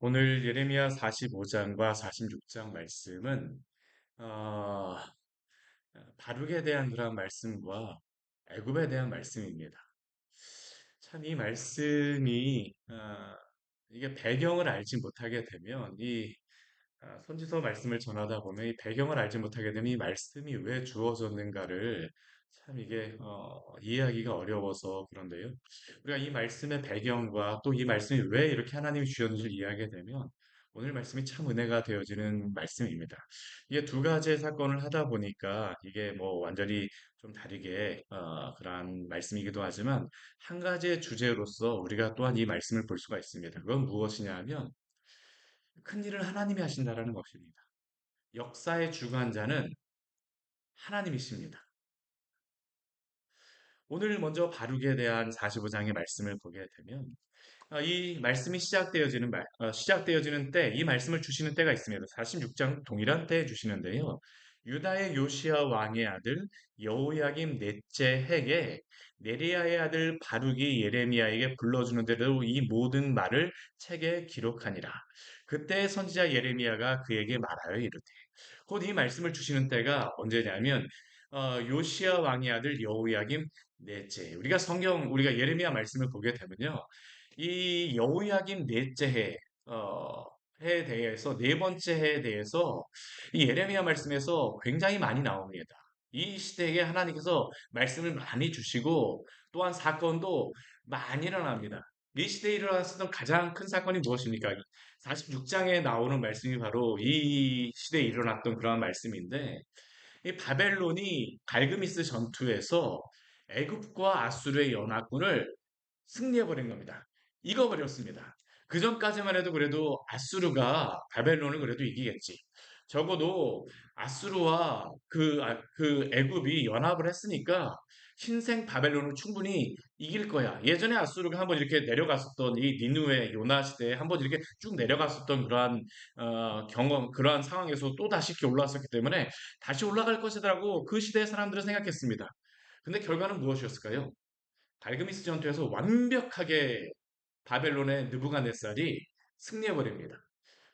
오늘 예레미야 45장과 46장 말씀은 어, 바룩에 대한 그런 말씀과 애굽에 대한 말씀입니다. 참 이 말씀이 이게 배경을 알지 못하게 되면 선지서 말씀을 전하다 보면 이 배경을 알지 못하게 되면 이 말씀이 왜 주어졌는가를 참 이게 이해하기가 어려워서 그런데요. 우리가 이 말씀의 배경과 또 이 말씀이 왜 이렇게 하나님이 주셨는지를 이해하게 되면 오늘 말씀이 참 은혜가 되어지는 말씀입니다. 이게 두 가지의 사건을 하다 보니까 이게 뭐 완전히 좀 다르게 그러한 말씀이기도 하지만 한 가지의 주제로서 우리가 또한 이 말씀을 볼 수가 있습니다. 그건 무엇이냐 하면 큰 일을 하나님이 하신다라는 것입니다. 역사의 주관자는 하나님이십니다. 오늘 먼저 바룩에 대한 45장의 말씀을 보게 되면 이 말씀이 시작되어지는 때, 이 말씀을 주시는 때가 있습니다. 46장 동일한 때에 주시는데요. 유다의 요시야 왕의 아들 여호야김 넷째 해에 네리야의 아들 바룩이 예레미야에게 불러주는 대로 이 모든 말을 책에 기록하니라. 그때 선지자 예레미야가 그에게 말하여 이르되 곧 이 말씀을 주시는 때가 언제냐면 요시야 왕의 아들 여호야김 넷째. 우리가 예레미야 말씀을 보게 되면요. 이 여호야김 넷째 해에 대해서 네 번째 해에 대해서 이 예레미야 말씀에서 굉장히 많이 나옵니다. 이 시대에 하나님께서 말씀을 많이 주시고 또한 사건도 많이 일어납니다. 이 시대에 일어났었던 가장 큰 사건이 무엇입니까? 46장에 나오는 말씀이 바로 이 시대에 일어났던 그러한 말씀인데 이 바벨론이 갈그미스 전투에서 애굽과 아수르의 연합군을 승리해버린 겁니다. 이겨버렸습니다. 그 전까지만 해도 그래도 아수르가 바벨론을 그래도 이기겠지. 적어도 아수르와 그 애굽이 연합을 했으니까 신생 바벨론을 충분히 이길 거야. 예전에 아수르가 한번 이렇게 내려갔었던 이 니누의 요나 시대에 한번 이렇게 쭉 내려갔었던 그러한 그러한 상황에서 또 다시 이렇게 올라왔었기 때문에 다시 올라갈 것이라고 그 시대의 사람들은 생각했습니다. 근데 결과는 무엇이었을까요? 달그미스 전투에서 완벽하게 바벨론의 느부갓네살이 승리해버립니다.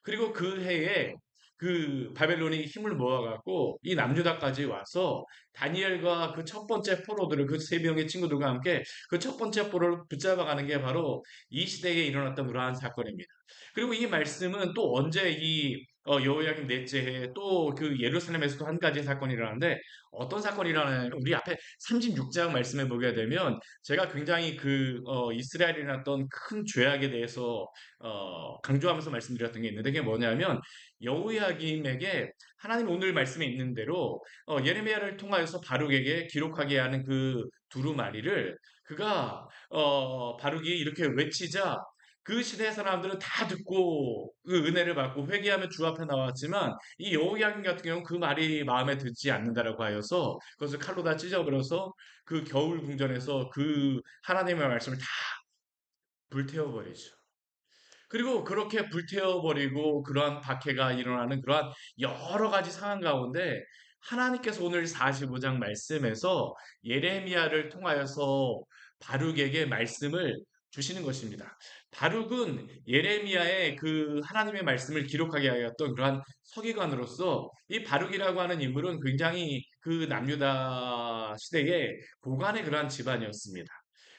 그리고 그 해에 그 바벨론이 힘을 모아갖고 이 남유다까지 와서 다니엘과 그 첫 번째 포로들을 그 세 명의 친구들과 함께 그 첫 번째 포로를 붙잡아가는 게 바로 이 시대에 일어났던 그러한 사건입니다. 그리고 이 말씀은 또 언제 여호야김 넷째 해에 또 그 예루살렘에서도 한 가지 사건이 일어나는데 어떤 사건이 일어나냐면 우리 앞에 36장 말씀에 보게 되면 제가 굉장히 이스라엘이 일어났던 큰 죄악에 대해서 강조하면서 말씀드렸던 게 있는데 그게 뭐냐면 여호야김에게 하나님 오늘 말씀에 있는 대로 예레미야를 통하여서 바룩에게 기록하게 하는 그 두루마리를 그가 바룩이 이렇게 외치자 그 시대 사람들은 다 듣고 그 은혜를 받고 회개하며 주 앞에 나왔지만 이 여호야김 같은 경우는 그 말이 마음에 들지 않는다라고 하여서 그것을 칼로 다 찢어버려서 그 겨울 궁전에서 그 하나님의 말씀을 다 불태워버리죠. 그리고 그렇게 불태워버리고 그러한 박해가 일어나는 그러한 여러 가지 상황 가운데 하나님께서 오늘 45장 말씀에서 예레미야를 통하여서 바룩에게 말씀을 주시는 것입니다. 바룩은 예레미야의 그 하나님의 말씀을 기록하게 하였던 그러한 서기관으로서 이 바룩이라고 하는 인물은 굉장히 그 남유다 시대의 고관의 그러한 집안이었습니다.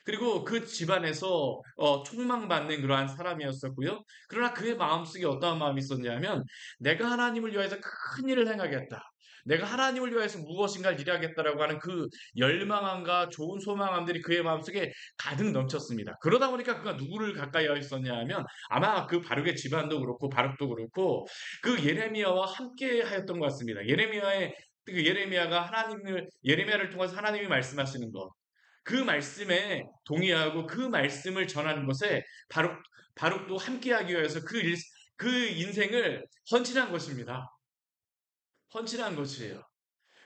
그리고 그 집안에서 촉망받는 그러한 사람이었었고요. 그러나 그의 마음속에 어떠한 마음이 있었냐면 내가 하나님을 위하여서 큰 일을 행하겠다. 내가 하나님을 위하여서 무엇인가를 일하겠다라고 하는 그 열망함과 좋은 소망함들이 그의 마음속에 가득 넘쳤습니다. 그러다 보니까 그가 누구를 가까이 하였었냐 하면 아마 그 바룩의 집안도 그렇고 바룩도 그렇고 그 예레미야와 함께 하였던 것 같습니다. 예레미야가 예레미야를 통해서 하나님이 말씀하시는 것. 그 말씀에 동의하고 그 말씀을 전하는 것에 바룩도 함께하기 위해서 그 인생을 헌신한 것입니다. 헌신한 것이에요.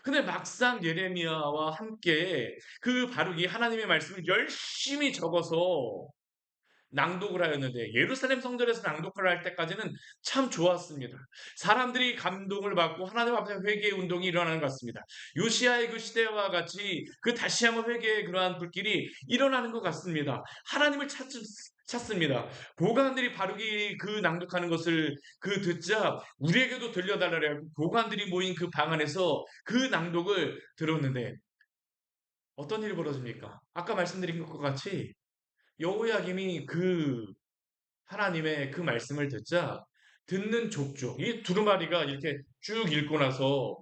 근데 막상 예레미야와 함께 그 바룩이 하나님의 말씀을 열심히 적어서 낭독을 하였는데 예루살렘 성전에서 낭독을 할 때까지는 참 좋았습니다. 사람들이 감동을 받고 하나님 앞에 회개의 운동이 일어나는 것 같습니다. 요시아의 그 시대와 같이 그 다시 한번 회개의 그러한 불길이 일어나는 것 같습니다. 하나님을 찾습니다. 보관들이 바르게 그 낭독하는 것을 그 듣자 우리에게도 들려달라고 보관들이 모인 그 방 안에서 그 낭독을 들었는데 어떤 일이 벌어집니까? 아까 말씀드린 것과 같이 여호야김이 그 하나님의 그 말씀을 듣자 듣는 족족 이 두루마리가 이렇게 쭉 읽고 나서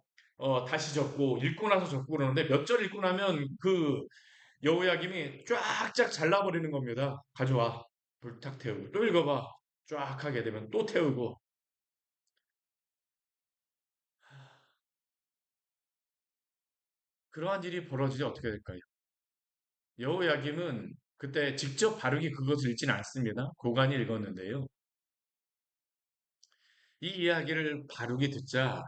다시 적고 읽고 나서 적고 그러는데 몇 절 읽고 나면 그 여호야김이 쫙쫙 잘라버리는 겁니다. 가져와 불탁 태우고 또 읽어봐 쫙 하게 되면 또 태우고 그러한 일이 벌어지지 어떻게 될까요? 여호야김은 그때 직접 바르게 그것을 읽지는 않습니다. 고관이 읽었는데요. 이 이야기를 바르게 듣자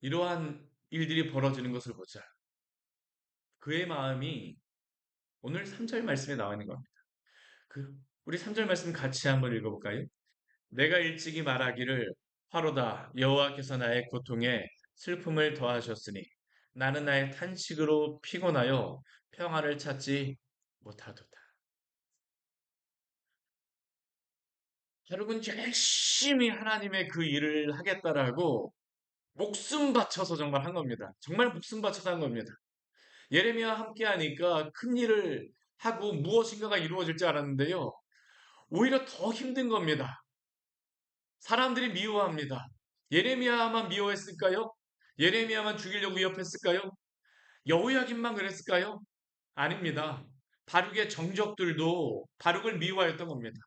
이러한 일들이 벌어지는 것을 보자 그의 마음이 오늘 3절 말씀에 나와 있는 겁니다. 우리 3절 말씀 같이 한번 읽어볼까요? 내가 일찍이 말하기를 화로다 여호와께서 나의 고통에 슬픔을 더하셨으니 나는 나의 탄식으로 피곤하여 평화를 찾지 못하도다. 여러분 열심히 하나님의 그 일을 하겠다라고 목숨 바쳐서 정말 한 겁니다. 정말 목숨 바쳐서 한 겁니다. 예레미야와 함께 하니까 큰 일을 하고 무엇인가가 이루어질 줄 알았는데요. 오히려 더 힘든 겁니다. 사람들이 미워합니다. 예레미야만 미워했을까요? 예레미야만 죽이려고 위협했을까요? 여호야김만 그랬을까요? 아닙니다. 바룩의 정적들도 바룩을 미워했던 겁니다.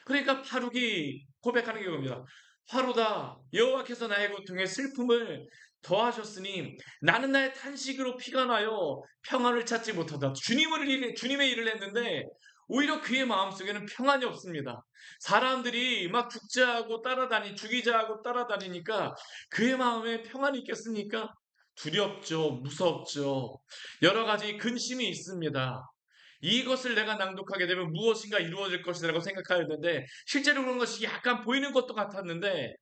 그러니까 바룩이 고백하는 게 겁니다. 화로다 여호와께서 나의 고통에 슬픔을 더하셨으니 나는 나의 탄식으로 피가 나요 평안을 찾지 못하다. 주님의 일을 했는데 오히려 그의 마음속에는 평안이 없습니다. 사람들이 막 죽이자 하고 따라다니니까 그의 마음에 평안이 있겠습니까? 두렵죠, 무섭죠. 여러 가지 근심이 있습니다. 이것을 내가 낭독하게 되면 무엇인가 이루어질 것이라고 생각하였는데 실제로 그런 것이 약간 보이는 것도 같았는데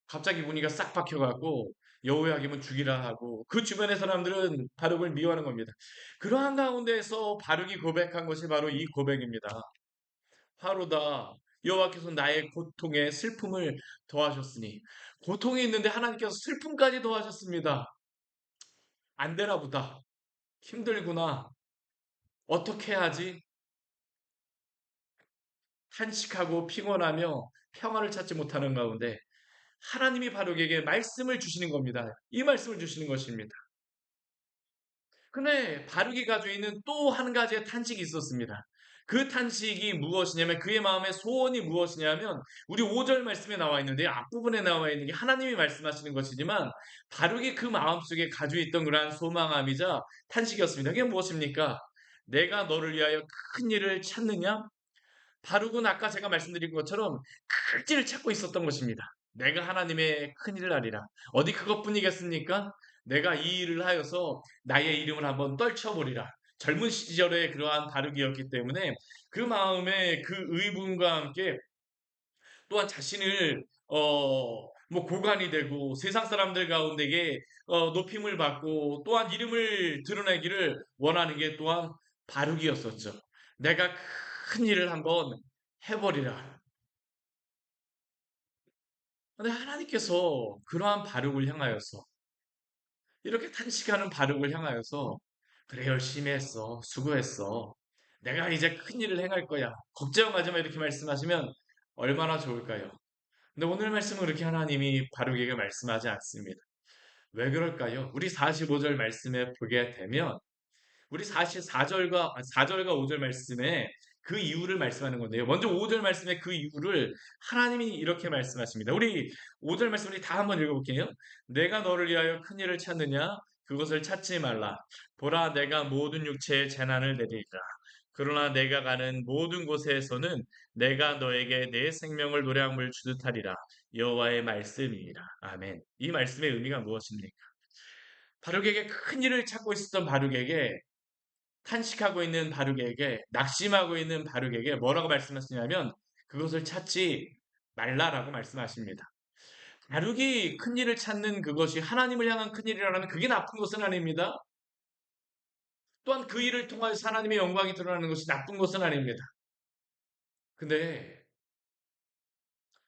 갑자기 문의가 싹 박혀가고 여호야김은 죽이라 하고 그 주변의 사람들은 바룩을 미워하는 겁니다. 그러한 가운데에서 바룩이 고백한 것이 바로 이 고백입니다. 화로다 여호와께서 나의 고통에 슬픔을 더하셨으니 고통이 있는데 하나님께서 슬픔까지 더하셨습니다. 안 되나 보다. 힘들구나. 어떻게 해야지? 탄식하고 피곤하며 평화를 찾지 못하는 가운데 하나님이 바룩에게 말씀을 주시는 겁니다. 이 말씀을 주시는 것입니다. 근데 바룩이 가지고 있는 또 한 가지의 탄식이 있었습니다. 그 탄식이 무엇이냐면 그의 마음의 소원이 무엇이냐면 우리 5절 말씀에 나와 있는데 앞부분에 나와 있는 게 하나님이 말씀하시는 것이지만 바룩이 그 마음속에 가지고 있던 그러한 소망함이자 탄식이었습니다. 그게 무엇입니까? 내가 너를 위하여 큰 일을 찾느냐? 바룩은 아까 제가 말씀드린 것처럼 큰 일을 찾고 있었던 것입니다. 내가 하나님의 큰 일을 하리라. 어디 그것뿐이겠습니까? 내가 이 일을 하여서 나의 이름을 한번 떨쳐보리라. 젊은 시절에 그러한 바룩이었기 때문에 그 마음에 그 의분과 함께 또한 자신을 뭐 고관이 되고 세상 사람들 가운데에 높임을 받고 또한 이름을 드러내기를 원하는 게 또한 바룩이었었죠. 내가 큰 일을 한번 해버리라. 근데 하나님께서 그러한 바룩을 향하여서 이렇게 탄식하는 바룩을 향하여서 그래 열심히 했어 수고했어 내가 이제 큰 일을 행할 거야 걱정하지 마 이렇게 말씀하시면 얼마나 좋을까요? 근데 오늘 말씀은 그렇게 하나님이 바룩에게 말씀하지 않습니다. 왜 그럴까요? 우리 45절 말씀에 보게 되면 우리 44절과 4절과 5절 말씀에 그 이유를 말씀하는 건데요. 먼저 5절 말씀에 그 이유를 하나님이 이렇게 말씀하십니다. 우리 5절 말씀 우리 다 한번 읽어볼게요. 내가 너를 위하여 큰 일을 찾느냐? 그것을 찾지 말라. 보라 내가 모든 육체에 재난을 내리리라. 그러나 내가 가는 모든 곳에서는 내가 너에게 내 생명을 노래함을 주듯 하리라. 여호와의 말씀이니라. 아멘. 이 말씀의 의미가 무엇입니까? 바룩에게 큰 일을 찾고 있었던 바룩에게 탄식하고 있는 바룩에게, 낙심하고 있는 바룩에게 뭐라고 말씀하시냐면 그것을 찾지 말라라고 말씀하십니다. 바룩이 큰 일을 찾는 그것이 하나님을 향한 큰 일이라면 그게 나쁜 것은 아닙니다. 또한 그 일을 통하여서 하나님의 영광이 드러나는 것이 나쁜 것은 아닙니다. 근데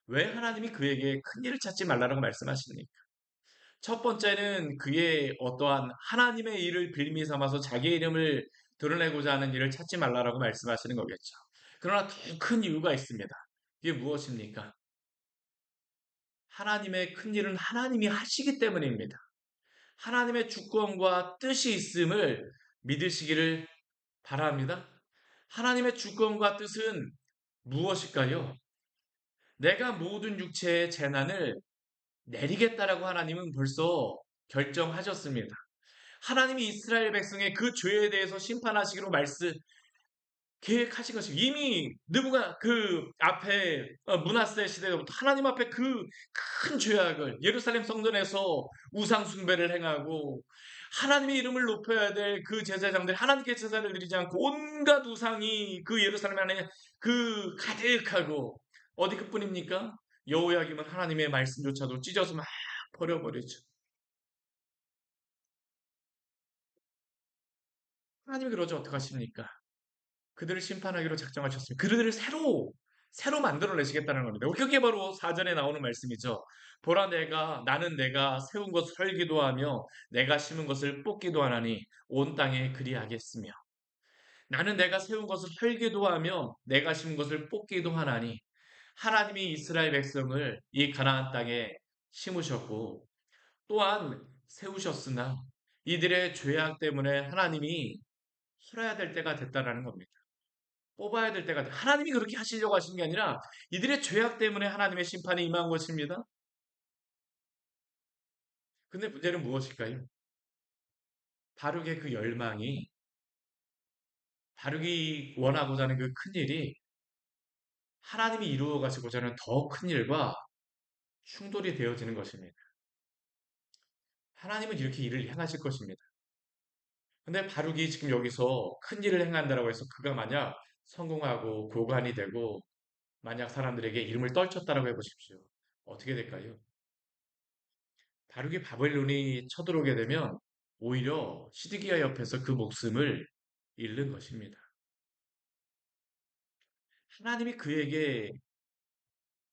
왜 하나님이 그에게 큰 일을 찾지 말라고 말씀하십니까? 첫 번째는 그의 어떠한 하나님의 일을 빌미 삼아서 자기의 이름을 드러내고자 하는 일을 찾지 말라라고 말씀하시는 거겠죠. 그러나 더 큰 이유가 있습니다. 이게 무엇입니까? 하나님의 큰 일은 하나님이 하시기 때문입니다. 하나님의 주권과 뜻이 있음을 믿으시기를 바랍니다. 하나님의 주권과 뜻은 무엇일까요? 내가 모든 육체의 재난을 내리겠다라고 하나님은 벌써 결정하셨습니다. 하나님이 이스라엘 백성의 그 죄에 대해서 심판하시기로 계획하신 것이 이미 느부가 그 앞에 므낫세 시대부터 하나님 앞에 그 큰 죄악을 예루살렘 성전에서 우상 숭배를 행하고 하나님의 이름을 높여야 될 그 제사장들 하나님께 제사를 드리지 않고 온갖 우상이 그 예루살렘 안에 그 가득하고 어디 그뿐입니까? 여호야김은 하나님의 말씀조차도 찢어서 막 버려버리죠. 하나님이 그러죠. 어떡하십니까? 그들을 심판하기로 작정하셨습니다. 그들을 새로 만들어내시겠다는 겁니다. 그게 바로 사전에 나오는 말씀이죠. 보라 나는 내가 세운 것을 헐기도 하며 내가 심은 것을 뽑기도 하나니 온 땅에 그리하겠으며 나는 내가 세운 것을 헐기도 하며 내가 심은 것을 뽑기도 하나니 하나님이 이스라엘 백성을 이 가나안 땅에 심으셨고 또한 세우셨으나 이들의 죄악 때문에 하나님이 헐어야 될 때가 됐다라는 겁니다. 뽑아야 될 때가 하나님이 그렇게 하시려고 하신 게 아니라 이들의 죄악 때문에 하나님의 심판이 임한 것입니다. 근데 문제는 무엇일까요? 바룩의 그 열망이 바룩이 원하고자 하는 그 큰일이 하나님이 이루어 가시고자 하는 더 큰 일과 충돌이 되어지는 것입니다. 하나님은 이렇게 일을 행하실 것입니다. 근데 바룩이 지금 여기서 큰 일을 행한다라고 해서 그가 만약 성공하고 고관이 되고 만약 사람들에게 이름을 떨쳤다라고 해보십시오. 어떻게 될까요? 바룩이 바벨론이 쳐들어오게 되면 오히려 시드기야 옆에서 그 목숨을 잃는 것입니다. 하나님이 그에게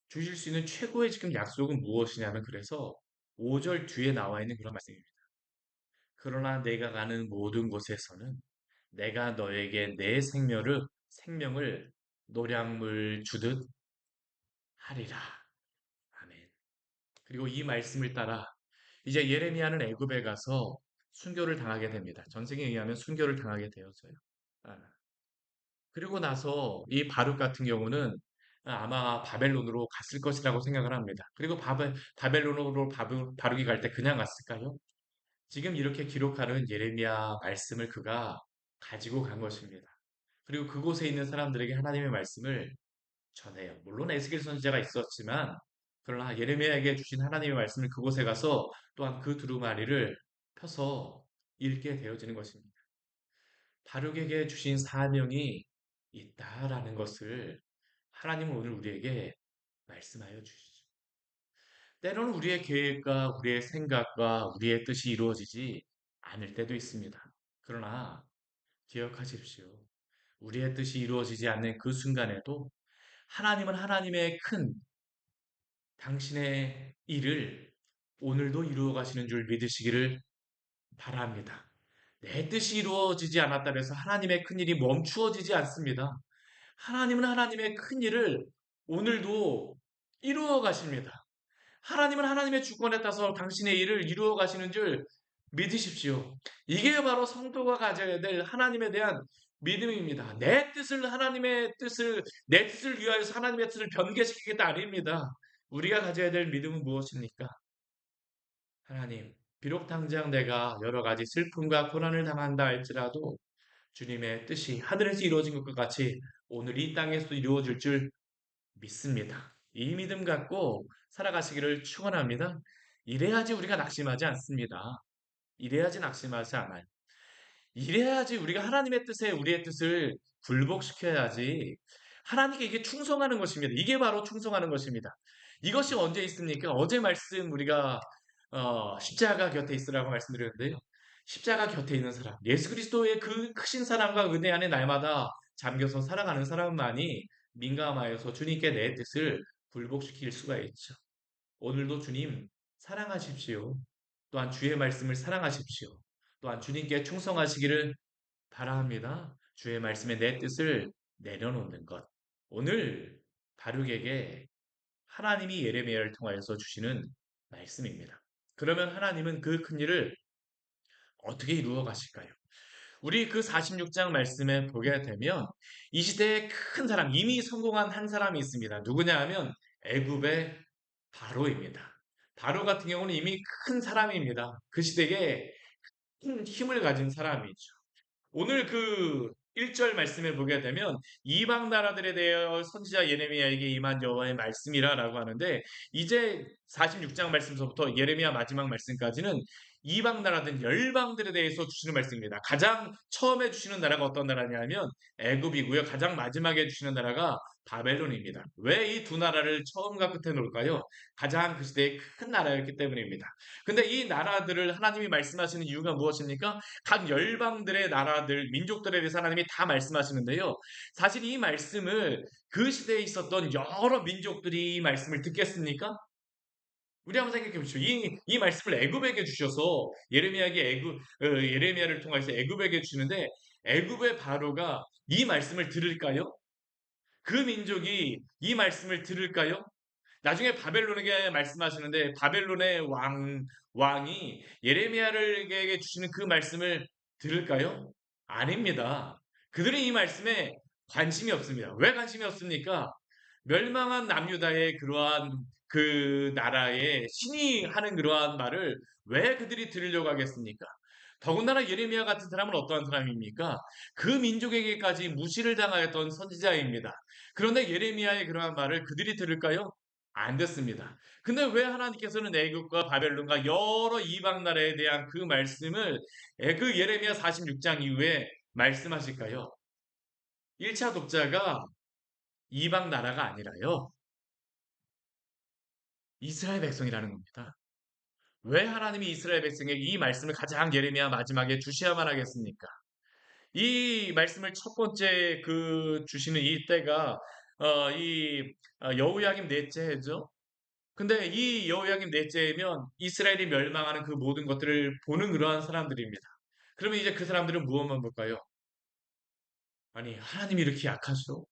주실 수 있는 최고의 지금 약속은 무엇이냐면 그래서 5절 뒤에 나와 있는 그런 말씀입니다. 그러나 내가 가는 모든 곳에서는 내가 너에게 내 생명을 노량물 주듯 하리라. 아멘. 그리고 이 말씀을 따라 이제 예레미야는 애굽에 가서 순교를 당하게 됩니다. 전쟁에 의하면 순교를 당하게 되어져요. 아, 그리고 나서 이 바룩 같은 경우는 아마 바벨론으로 갔을 것이라고 생각을 합니다. 그리고 바벨론으로 바룩이 갈 때 그냥 갔을까요? 지금 이렇게 기록하는 예레미야 말씀을 그가 가지고 간 것입니다. 그리고 그곳에 있는 사람들에게 하나님의 말씀을 전해요. 물론 에스겔 선지자가 있었지만 그러나 예레미야에게 주신 하나님의 말씀을 그곳에 가서 또한 그 두루마리를 펴서 읽게 되어지는 것입니다. 바룩에게 주신 사명이 있다라는 것을 하나님은 오늘 우리에게 말씀하여 주시죠. 때로는 우리의 계획과 우리의 생각과 우리의 뜻이 이루어지지 않을 때도 있습니다. 그러나 기억하십시오. 우리의 뜻이 이루어지지 않는 그 순간에도 하나님은 하나님의 큰 당신의 일을 오늘도 이루어 가시는 줄 믿으시기를 바랍니다. 내 뜻이 이루어지지 않았다 그래서 하나님의 큰 일이 멈추어지지 않습니다. 하나님은 하나님의 큰 일을 오늘도 이루어 가십니다. 하나님은 하나님의 주권에 따라서 당신의 일을 이루어 가시는 줄 믿으십시오. 이게 바로 성도가 가져야 될 하나님에 대한 믿음입니다. 내 뜻을 위하여서 하나님의 뜻을 변개시키겠다 아닙니다. 우리가 가져야 될 믿음은 무엇입니까? 하나님, 비록 당장 내가 여러 가지 슬픔과 고난을 당한다 할지라도 주님의 뜻이 하늘에서 이루어진 것과 같이 오늘 이 땅에서도 이루어질 줄 믿습니다. 이 믿음 갖고 살아가시기를 축원합니다. 이래야지 우리가 낙심하지 않습니다. 이래야지 낙심하지 않아요. 이래야지 우리가 하나님의 뜻에 우리의 뜻을 굴복시켜야지. 하나님께 이게 충성하는 것입니다. 이게 바로 충성하는 것입니다. 이것이 언제 있습니까? 어제 말씀 우리가 십자가 곁에 있으라고 말씀드렸는데요. 십자가 곁에 있는 사람, 예수 그리스도의 그 크신 사랑과 은혜 안에 날마다 잠겨서 살아가는 사람만이 민감하여서 주님께 내 뜻을 굴복시킬 수가 있죠. 오늘도 주님 사랑하십시오. 또한 주의 말씀을 사랑하십시오. 또한 주님께 충성하시기를 바랍니다. 주의 말씀에 내 뜻을 내려놓는 것. 오늘 바룩에게 하나님이 예레미야를 통하여서 주시는 말씀입니다. 그러면 하나님은 그 큰 일을 어떻게 이루어 가실까요? 우리 그 46장 말씀에 보게 되면 이 시대에 큰 사람, 이미 성공한 한 사람이 있습니다. 누구냐 하면 애굽의 바로입니다. 바로 같은 경우는 이미 큰 사람입니다. 그 시대에 큰 힘을 가진 사람이죠. 오늘 그 1절 말씀에 보게 되면 이방 나라들에 대하여 선지자 예레미야에게 임한 여호와의 말씀이라라고 하는데 이제 46장 말씀서부터 예레미야 마지막 말씀까지는 이방 나라든 열방들에 대해서 주시는 말씀입니다. 가장 처음에 주시는 나라가 어떤 나라냐면 애굽이고요. 가장 마지막에 주시는 나라가 바벨론입니다. 왜 이 두 나라를 처음과 끝에 놓을까요? 가장 그 시대의 큰 나라였기 때문입니다. 근데 이 나라들을 하나님이 말씀하시는 이유가 무엇입니까? 각 열방들의 나라들, 민족들에 대해서 하나님이 다 말씀하시는데요. 사실 이 말씀을 그 시대에 있었던 여러 민족들이 이 말씀을 듣겠습니까? 우리 한번 생각해 보십시오. 이 말씀을 애굽에게 주셔서 예레미야를 통해서 애굽에게 주시는데 애굽의 바로가 이 말씀을 들을까요? 그 민족이 이 말씀을 들을까요? 나중에 바벨론에게 말씀하시는데 바벨론의 왕이 예레미야에게 주시는 그 말씀을 들을까요? 아닙니다. 그들은 이 말씀에 관심이 없습니다. 왜 관심이 없습니까? 멸망한 남유다의 그러한 그 나라의 신이 하는 그러한 말을 왜 그들이 들으려고 하겠습니까? 더군다나 예레미야 같은 사람은 어떠한 사람입니까? 그 민족에게까지 무시를 당하였던 선지자입니다. 그런데 예레미야의 그러한 말을 그들이 들을까요? 안 듣습니다. 근데 왜 하나님께서는 애굽과 바벨론과 여러 이방 나라에 대한 그 말씀을 그 예레미야 46장 이후에 말씀하실까요? 1차 독자가 이방 나라가 아니라요. 이스라엘 백성이라는 겁니다. 왜 하나님이 이스라엘 백성에게 이 말씀을 가장 예레미야 마지막에 주셔야만 하겠습니까? 이 말씀을 첫 번째 그 주시는 이 때가 여호야김 넷째 해죠. 근데 이 여호야김 넷째면 이스라엘이 멸망하는 그 모든 것들을 보는 그러한 사람들입니다. 그러면 이제 그 사람들은 무엇만 볼까요? 아니 하나님이 이렇게 약하죠?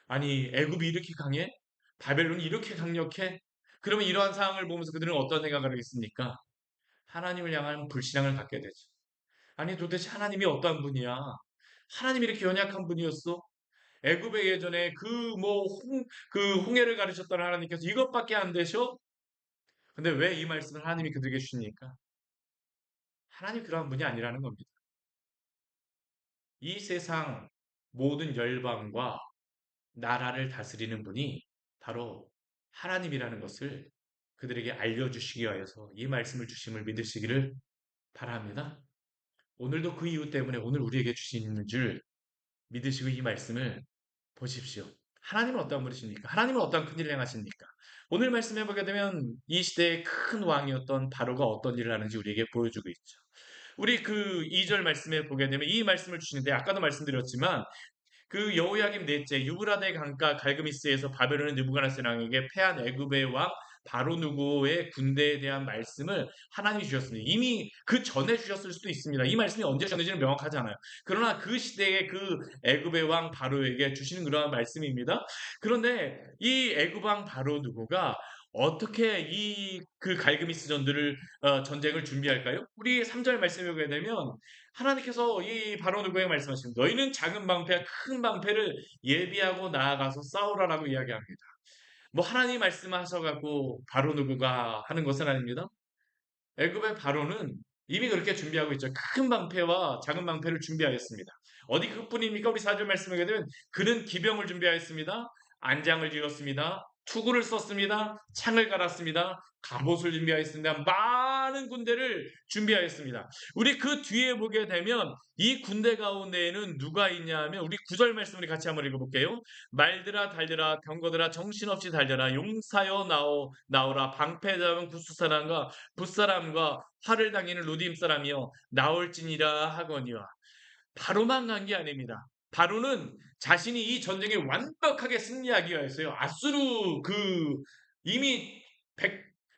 아니 애굽이 이렇게 강해? 바벨론이 이렇게 강력해? 그러면 이러한 상황을 보면서 그들은 어떤 생각을 하겠습니까? 하나님을 향한 불신앙을 갖게 되죠. 아니 도대체 하나님이 어떠한 분이야? 하나님이 이렇게 연약한 분이었어? 애굽의 예전에 그 홍해를 가르쳤던 하나님께서 이것밖에 안 되셔? 근데 왜 이 말씀을 하나님이 그들에게 주십니까? 하나님 그러한 분이 아니라는 겁니다. 이 세상 모든 열방과 나라를 다스리는 분이 바로 하나님이라는 것을 그들에게 알려주시기 위해서 이 말씀을 주심을 믿으시기를 바랍니다. 오늘도 그 이유 때문에 오늘 우리에게 주시는 줄 믿으시고 이 말씀을 보십시오. 하나님은 어떤 분이십니까? 하나님은 어떤 큰 일을 행하십니까? 오늘 말씀해 보게 되면 이 시대의 큰 왕이었던 바로가 어떤 일을 하는지 우리에게 보여주고 있죠. 우리 그 2절 말씀에 보게 되면 이 말씀을 주시는데 아까도 말씀드렸지만 그 여호야김 넷째 유브라데 강가 갈그미스에서 바벨론의 느부갓네살 왕에게 패한 애굽의 왕 바로 누구의 군대에 대한 말씀을 하나님이 주셨습니다. 이미 그 전에 주셨을 수도 있습니다. 이 말씀이 언제 주셨는지는 명확하지 않아요. 그러나 그 시대의 그 애굽의 왕 바로에게 주시는 그러한 말씀입니다. 그런데 이 애굽 왕 바로 누구가 어떻게 이 그 갈그미스 전쟁을 준비할까요? 우리 3절 말씀에 보게 되면 하나님께서 이 바로 누구에게 말씀하십니다. 너희는 작은 방패와 큰 방패를 예비하고 나아가서 싸우라라고 이야기합니다. 뭐 하나님 말씀하셔갖고 바로 누구가 하는 것은 아닙니다. 애굽의 바로는 이미 그렇게 준비하고 있죠. 큰 방패와 작은 방패를 준비하였습니다. 어디 그뿐입니까? 우리 4절 말씀하게 되면 그는 기병을 준비하였습니다. 안장을 지었습니다. 투구를 썼습니다. 창을 갈았습니다. 갑옷을 준비하였습니다. 많은 군대를 준비하였습니다. 우리 그 뒤에 보게 되면 이 군대 가운데에는 누가 있냐 하면 우리 구절 말씀을 같이 한번 읽어볼게요. 말들아 달려라 병거들아 정신없이 달려라 용사여 나오라 방패 잡은 구스 사람과 붓사람과 활을 당기는 루딤 사람이여 나올지니라 하거니와 바로만 간 게 아닙니다. 바로는 자신이 이 전쟁에 완벽하게 승리하기 위해서요. 아수르 이미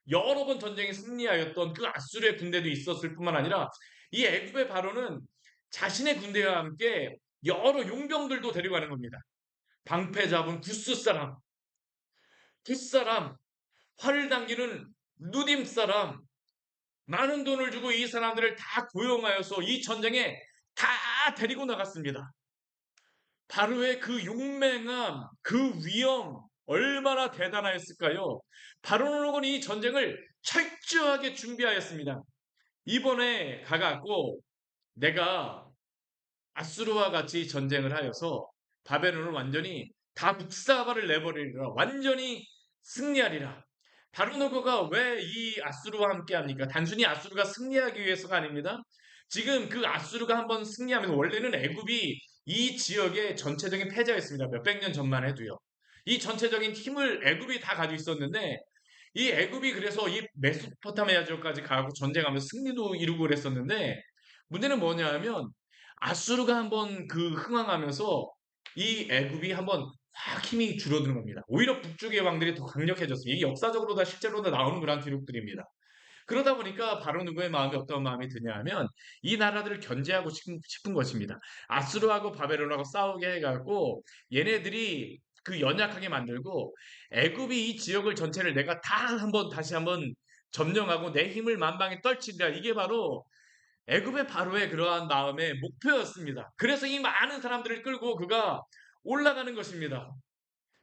여러 번 전쟁에 승리하였던 그 아수르의 군대도 있었을 뿐만 아니라 이 애굽의 바로는 자신의 군대와 함께 여러 용병들도 데려가는 겁니다. 방패 잡은 구스 사람, 붓 사람, 활을 당기는 누딤 사람, 많은 돈을 주고 이 사람들을 다 고용하여서 이 전쟁에 다 데리고 나갔습니다. 바로의 그 용맹함, 그 위엄, 얼마나 대단하였을까요? 바로는 이 전쟁을 철저하게 준비하였습니다. 이번에 가갖고 내가 아수르와 같이 전쟁을 하여서 바벨론을 완전히 다 묵사발을 내버리리라. 완전히 승리하리라. 바로노고가 왜 이 아수르와 함께 합니까? 단순히 아수르가 승리하기 위해서가 아닙니다. 지금 그 아수르가 한번 승리하면서 원래는 애굽이 이 지역의 전체적인 패자였습니다. 몇백 년 전만 해도요. 이 전체적인 힘을 애굽이 다 가지고 있었는데 이 애굽이 그래서 이 메소포타미아 지역까지 가고 전쟁하면서 승리도 이루고 그랬었는데 문제는 뭐냐 하면 아수르가 한번 흥왕하면서 이 애굽이 한번 확 힘이 줄어드는 겁니다. 오히려 북쪽의 왕들이 더 강력해졌어요. 이게 역사적으로 다 실제로 다 나오는 그런 기록들입니다. 그러다 보니까 바로 누구의 마음이 어떤 마음이 드냐 하면 이 나라들을 견제하고 싶은 것입니다. 아수르하고 바벨론하고 싸우게 해갖고 얘네들이 연약하게 만들고 애굽이 이 지역을 전체를 내가 다 다시 한번 점령하고 내 힘을 만방에 떨치리라. 이게 바로 애굽의 바로의 그러한 마음의 목표였습니다. 그래서 이 많은 사람들을 끌고 그가 올라가는 것입니다.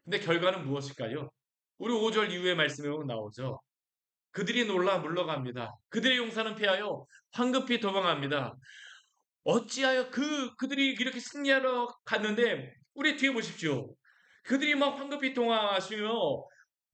근데 결과는 무엇일까요? 우리 5절 이후의 말씀에 보면 나오죠. 그들이 놀라 물러갑니다. 그들의 용사는 피하여 황급히 도망합니다. 어찌하여 그들이 이렇게 승리하러 갔는데 우리 뒤에 보십시오. 그들이 막 황급히 통화하시며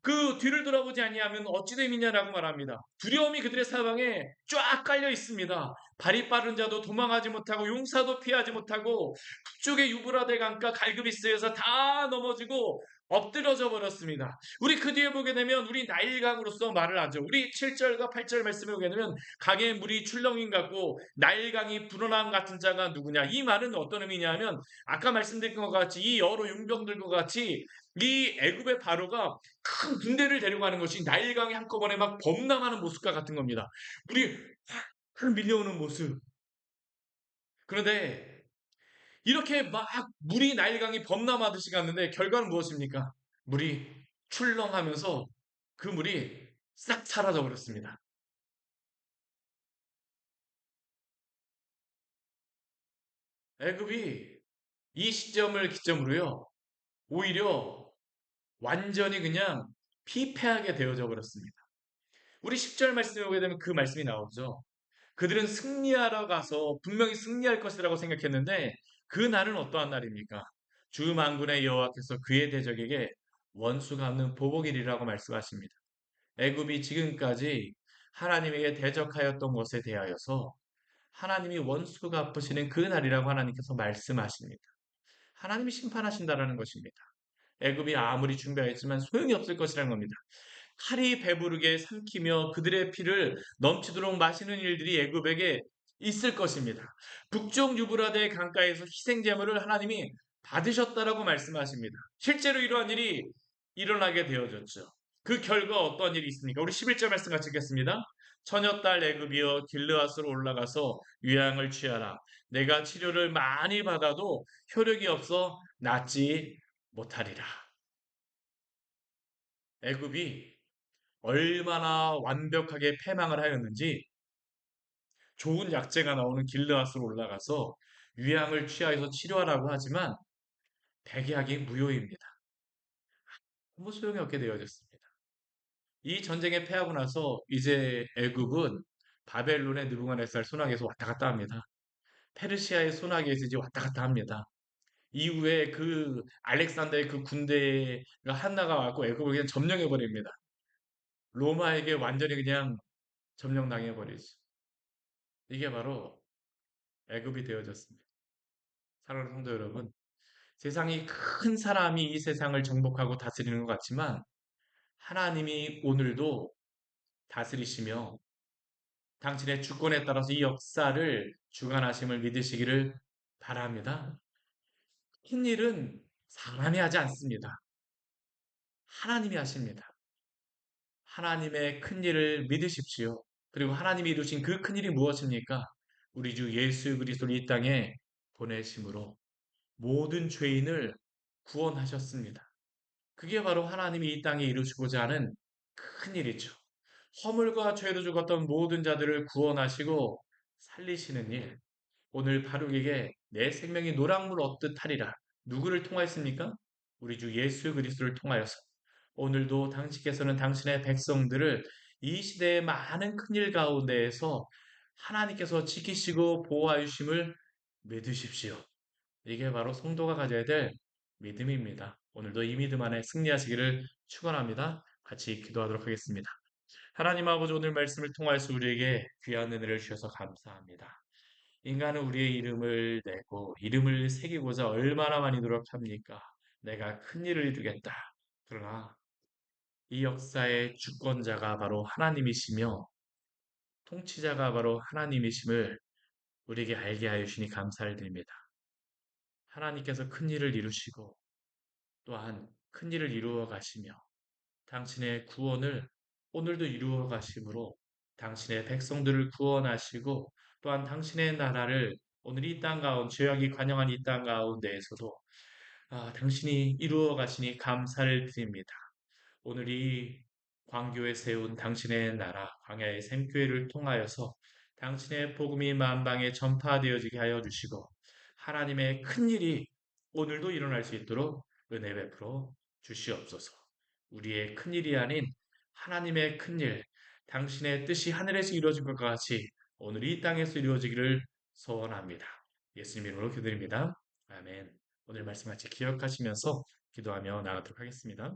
그 뒤를 돌아보지 아니하면 어찌 됨이냐라고 말합니다. 두려움이 그들의 사방에 쫙 깔려 있습니다. 발이 빠른 자도 도망하지 못하고 용사도 피하지 못하고 북쪽의 유브라데 강가 갈그리스에서 다 넘어지고 엎드러져 버렸습니다. 우리 그 뒤에 보게 되면 우리 나일강으로서 말을 하죠. 우리 7절과 8절 말씀에 보게 되면 강의 물이 출렁임 같고 나일강이 불어남 같은 자가 누구냐. 이 말은 어떤 의미냐면 아까 말씀드린 것 같이 이 여러 용병들과 같이 이 애굽의 바로가 큰 군대를 데려가는 것이 나일강이 한꺼번에 막 범람하는 모습과 같은 겁니다. 물이 확 밀려오는 모습. 그런데 이렇게 막 물이 나일강이 범람하듯이 갔는데 결과는 무엇입니까? 물이 출렁하면서 그 물이 싹 사라져 버렸습니다. 애굽이 이 시점을 기점으로요. 오히려 완전히 그냥 피폐하게 되어져 버렸습니다. 우리 10절 말씀에 오게 되면 그 말씀이 나오죠. 그들은 승리하러 가서 분명히 승리할 것이라고 생각했는데 그 날은 어떠한 날입니까? 주 만군의 여호와께서 그의 대적에게 원수 갚는 보복일이라고 말씀하십니다. 애굽이 지금까지 하나님에게 대적하였던 것에 대하여서 하나님이 원수 갚으시는 그 날이라고 하나님께서 말씀하십니다. 하나님이 심판하신다라는 것입니다. 애굽이 아무리 준비하였지만 소용이 없을 것이라는 겁니다. 칼이 배부르게 삼키며 그들의 피를 넘치도록 마시는 일들이 애굽에게 있을 것입니다. 북쪽 유브라데 강가에서 희생 제물을 하나님이 받으셨다라고 말씀하십니다. 실제로 이러한 일이 일어나게 되어졌죠. 그 결과 어떤 일이 있습니까? 우리 11절 말씀 같이 읽겠습니다. 처녀딸 애굽이여 길르앗으로 올라가서 유양을 취하라. 내가 치료를 많이 받아도 효력이 없어 낫지 못하리라. 애굽이 얼마나 완벽하게 패망을 하였는지 좋은 약재가 나오는 길르앗으로 올라가서 유양을 취하여서 치료하라고 하지만 백약이 무효입니다. 아무 소용이 없게 되어졌습니다. 이 전쟁에 패하고 나서 이제 애굽은 바벨론의 느부갓네살 손아귀에서 왔다 갔다 합니다. 페르시아의 손아귀에서 이제 왔다 갔다 합니다. 이후에 그 알렉산더의 그 군대가 하나가 와고 애굽을 그냥 점령해 버립니다. 로마에게 완전히 그냥 점령당해 버리죠. 이게 바로 애굽이 되어졌습니다. 사랑하는 성도 여러분, 세상이 큰 사람이 이 세상을 정복하고 다스리는 것 같지만 하나님이 오늘도 다스리시며 당신의 주권에 따라서 이 역사를 주관하심을 믿으시기를 바랍니다. 큰 일은 사람이 하지 않습니다. 하나님이 하십니다. 하나님의 큰 일을 믿으십시오. 그리고 하나님이 이루신 그 큰 일이 무엇입니까? 우리 주 예수 그리스도를 이 땅에 보내심으로 모든 죄인을 구원하셨습니다. 그게 바로 하나님이 이 땅에 이루시고자 하는 큰 일이죠. 허물과 죄로 죽었던 모든 자들을 구원하시고 살리시는 일. 오늘 바룩에게 내 생명이 노랑물 얻듯 하리라. 누구를 통하였습니까? 우리 주 예수 그리스도를 통하여서. 오늘도 당신께서는 당신의 백성들을 이 시대의 많은 큰일 가운데에서 하나님께서 지키시고 보호하여 주심을 믿으십시오. 이게 바로 성도가 가져야 될 믿음입니다. 오늘도 이 믿음 안에 승리하시기를 축원합니다. 같이 기도하도록 하겠습니다. 하나님 아버지 오늘 말씀을 통하여서 우리에게 귀한 은혜를 주셔서 감사합니다. 인간은 우리의 이름을 내고 이름을 새기고자 얼마나 많이 노력합니까? 내가 큰 일을 이루겠다. 그러나 이 역사의 주권자가 바로 하나님이시며 통치자가 바로 하나님이심을 우리에게 알게 하여 주시니 감사를 드립니다. 하나님께서 큰 일을 이루시고 또한 큰 일을 이루어 가시며 당신의 구원을 오늘도 이루어 가심으로 당신의 백성들을 구원하시고 또한 당신의 나라를 오늘 이 땅 가운데 죄악이 관영한 이 땅 가운데에서도 당신이 이루어 가시니 감사를 드립니다. 오늘 이 광교에 세운 당신의 나라 광야의 샘교회를 통하여서 당신의 복음이 만방에 전파되어지게 하여 주시고 하나님의 큰 일이 오늘도 일어날 수 있도록 은혜 베풀어 주시옵소서. 우리의 큰 일이 아닌 하나님의 큰 일, 당신의 뜻이 하늘에서 이루어진 것과 같이 오늘 이 땅에서 이루어지기를 소원합니다. 예수님 이름으로 기도드립니다. 아멘. 오늘 말씀 같이 기억하시면서 기도하며 나가도록 하겠습니다.